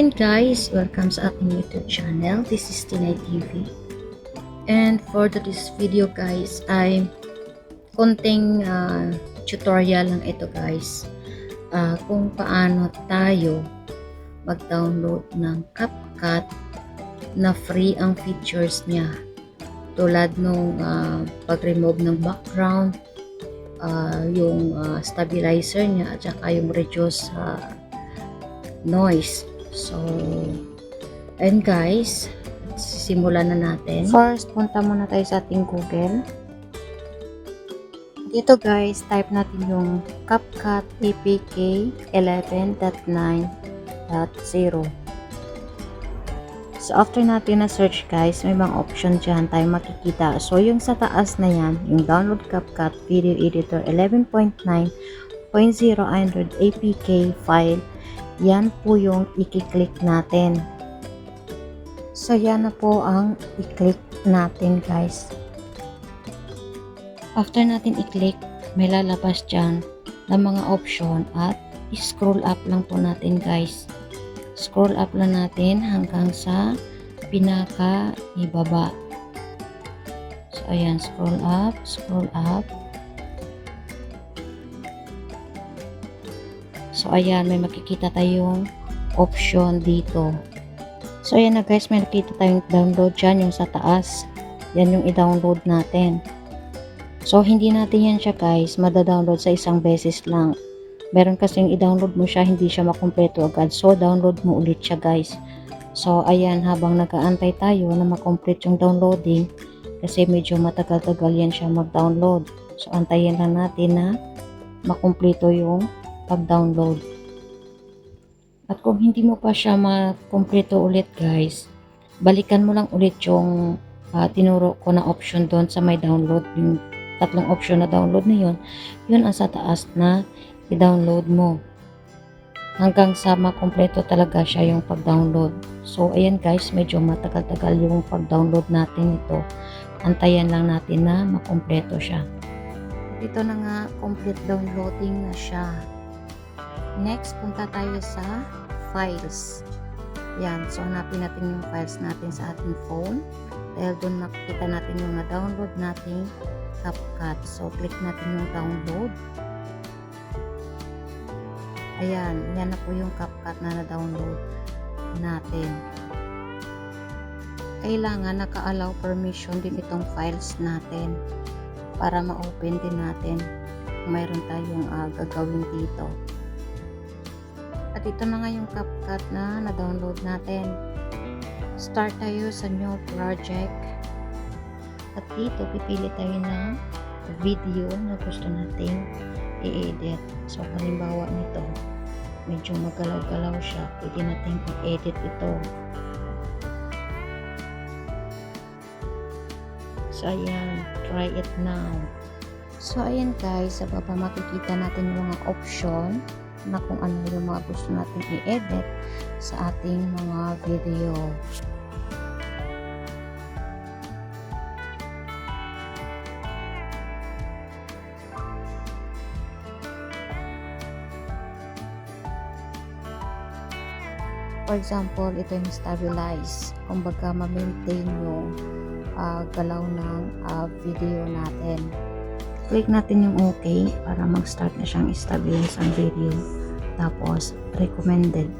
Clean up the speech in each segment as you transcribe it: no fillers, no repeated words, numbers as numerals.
Ayun guys, welcome sa ating YouTube channel. This is Tinay TV. And for this video guys, ay konting tutorial lang ito guys. Kung paano tayo mag-download ng CapCut na free ang features niya. Tulad nung pag-remove ng background, yung stabilizer niya at saka yung reduce noise. So, and guys, simulan na natin. First, punta muna tayo sa ating Google. Dito guys, type natin yung CapCut APK 11.9.0. So, after natin na search guys, may mga option dyan tayo makikita. So, yung sa taas na yan, yung Download CapCut Video Editor 11.9.0 Android APK file, yan po yung i-click natin. So, yan na po ang i-click natin guys. After natin i-click, may lalabas dyan ng mga option at i-scroll up lang po natin guys. Scroll up lang natin hanggang sa pinaka ibaba. So, ayan, scroll up, scroll up. So, ayan, may makikita tayong option dito. So, ayan na guys, may nakita tayong download dyan, yung sa taas. Yan yung i-download natin. So, hindi natin yan siya guys, madadownload sa isang beses lang. Meron kasing i-download mo siya, hindi siya makumpleto agad. So, download mo ulit siya guys. So, ayan, habang nag-aantay tayo na makomplete yung downloading, kasi medyo matagal-tagal yan siya mag-download. So, antayin lang natin na makumpleto yung pag-download. At kung hindi mo pa siya makumpleto ulit guys, balikan mo lang ulit yung tinuro ko na option doon sa may download. Yung tatlong option na download na yun ang sa taas na i-download mo. Hanggang sa makumpleto talaga siya yung pag-download. So, ayan guys, medyo matagal-tagal yung pag-download natin ito. Antayan lang natin na makumpleto siya. Ito na nga, complete downloading na siya. Next, punta tayo sa files. Yan. So, hanapin natin yung files natin sa ating phone. Dahil doon nakikita natin yung na-download nating CapCut. So, click natin yung download. Ayan. Yan na po yung CapCut na na-download natin. Kailangan naka-allow permission din itong files natin para ma-open din natin kung mayroon tayong gagawin dito. At ito na nga yung CapCut na na-download natin. Start tayo sa new project. At dito, pipili tayo ng video na gusto nating i-edit. So, halimbawa nito, medyo magalaw-galaw siya. Pwede nating i-edit ito. So, ayan. Try it now. So, ayan guys. Sa baba makikita natin yung mga option na kung ano yung mga gusto natin i-edit sa ating mga video. For example, ito yung stabilize. Kumbaga, ma-maintain yung galaw ng video natin. Click natin yung OK para mag-start na siyang stabilize ang video. Tapos, recommended.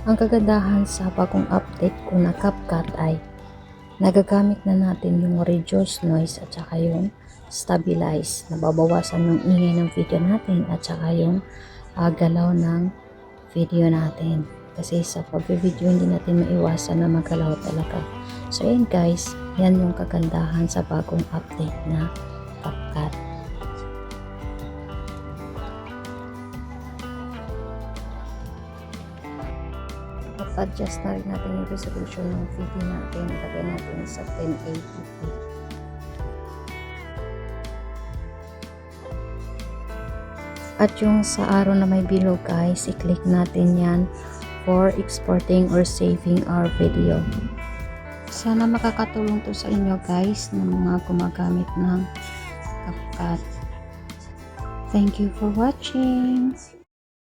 Ang kagandahan sa bagong update ko na CapCut ay nagagamit na natin yung reduce noise at saka yung stabilize. Nababawasan yung ingay ng video natin at saka yung galaw ng video natin. Kasi sa pag-video hindi natin maiwasan na magalaw talaga. So yan guys, yan yung kagandahan sa bagong update na CapCut. Adjust na rin natin yung resolution ng video natin. Lagay natin sa 1080p. At yung sa arrow na may bilog guys, i-click natin yan for exporting or saving our video. Sana makakatulong to sa inyo guys na mga gumagamit ng CapCut. Thank you for watching.